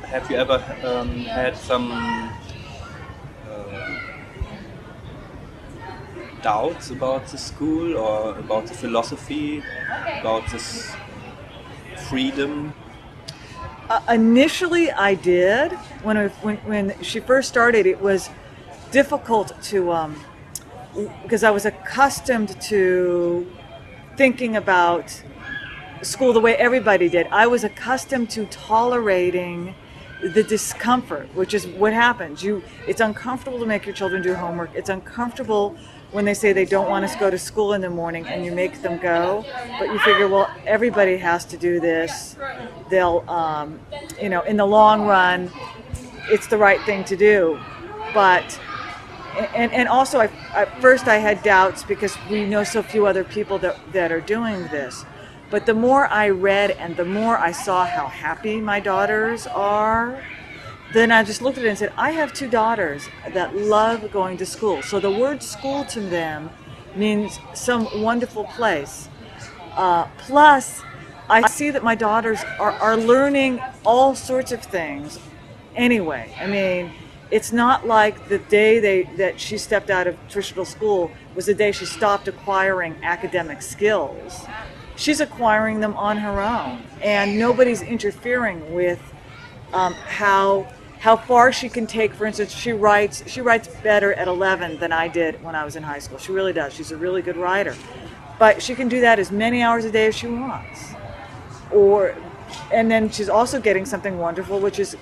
have you ever had some doubts about the school or about the philosophy, about this freedom? Initially, I did. When she first started, it was difficult to because I was accustomed to thinking about school the way everybody did. I was accustomed to tolerating the discomfort, which is what happens. It's uncomfortable to make your children do homework. It's uncomfortable when they say they don't want to go to school in the morning and you make them go, but you figure, well, everybody has to do this. They'll, in the long run, it's the right thing to do. But, and also, at first I had doubts because we know so few other people that are doing this. But the more I read and the more I saw how happy my daughters are, then I just looked at it and said, I have two daughters that love going to school. So the word school to them means some wonderful place. Plus, I see that my daughters are learning all sorts of things anyway. I mean, it's not like the day that she stepped out of traditional school was the day she stopped acquiring academic skills. She's acquiring them on her own, and nobody's interfering with how far she can take. For instance, she writes better at 11 than I did when I was in high school. She really does. She's a really good writer, but she can do that as many hours a day as she wants. And then she's also getting something wonderful, which is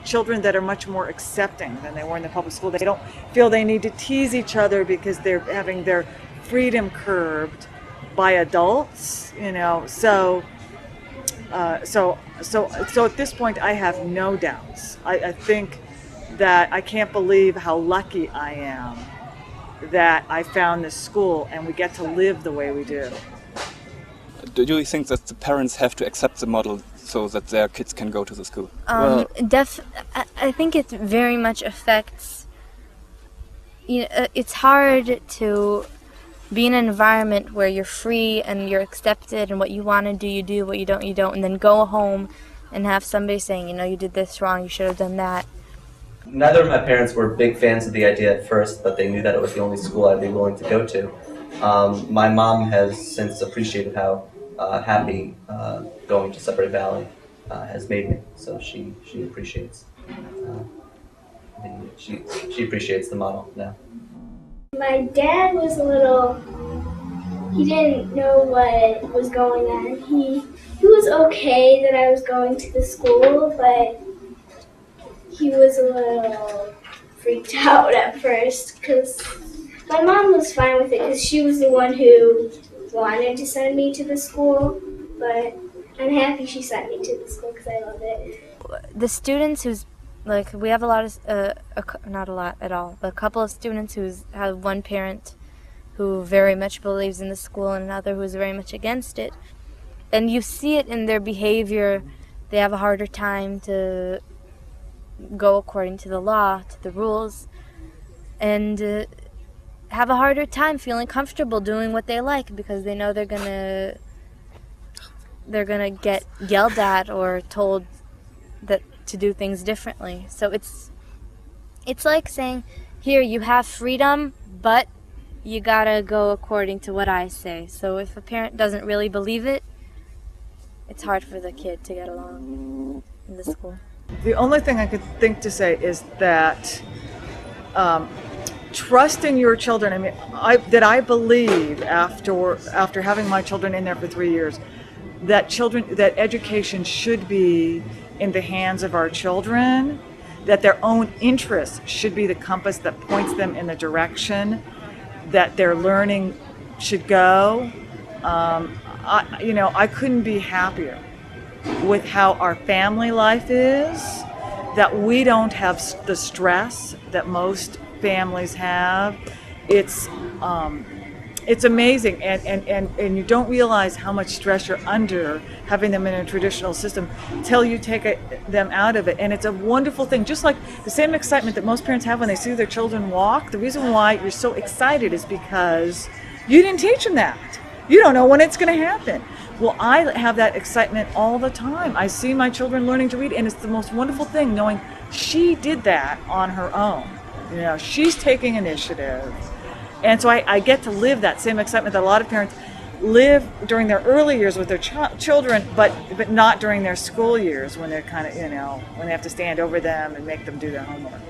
children that are much more accepting than they were in the public school. They don't feel they need to tease each other because they're having their freedom curbed by adults, So at this point, I have no doubts. I think that I can't believe how lucky I am that I found this school and we get to live the way we do. Do you think that the parents have to accept the model so that their kids can go to the school? I think it very much affects. It's hard to be in an environment where you're free and you're accepted and what you want to do, you do, what you don't, and then go home and have somebody saying, you did this wrong, you should have done that. Neither of my parents were big fans of the idea at first, but they knew that it was the only school I'd be willing to go to. My mom has since appreciated how happy going to Sudbury Valley has made me, so she appreciates she appreciates the model now. My dad was he didn't know what was going on. He was okay that I was going to the school, but he was a little freaked out at first because my mom was fine with it because she was the one who wanted to send me to the school, but I'm happy she sent me to the school because I love it. The students we have a lot of, not a lot at all, but a couple of students who have one parent who very much believes in the school and another who is very much against it. And you see it in their behavior. They have a harder time to go according to the law, to the rules, and have a harder time feeling comfortable doing what they like because they know they're gonna get yelled at or told that to do things differently. So it's like saying, here, you have freedom, but you gotta go according to what I say. So if a parent doesn't really believe it, it's hard for the kid to get along in the school. The only thing I could think to say is that trusting your children. I mean, I believe after having my children in there for 3 years, that education should be in the hands of our children, that their own interests should be the compass that points them in the direction that their learning should go. I couldn't be happier with how our family life is, that we don't have the stress that most families have. It's amazing, and you don't realize how much stress you're under having them in a traditional system till you take them out of it. And it's a wonderful thing, just like the same excitement that most parents have when they see their children walk. The reason why you're so excited is because you didn't teach them that. You don't know when it's going to happen. Well, I have that excitement all the time. I see my children learning to read, and it's the most wonderful thing knowing she did that on her own. You know, she's taking initiative. And so I get to live that same excitement that a lot of parents live during their early years with their children, but not during their school years when they're kind of, you know, when they have to stand over them and make them do their homework.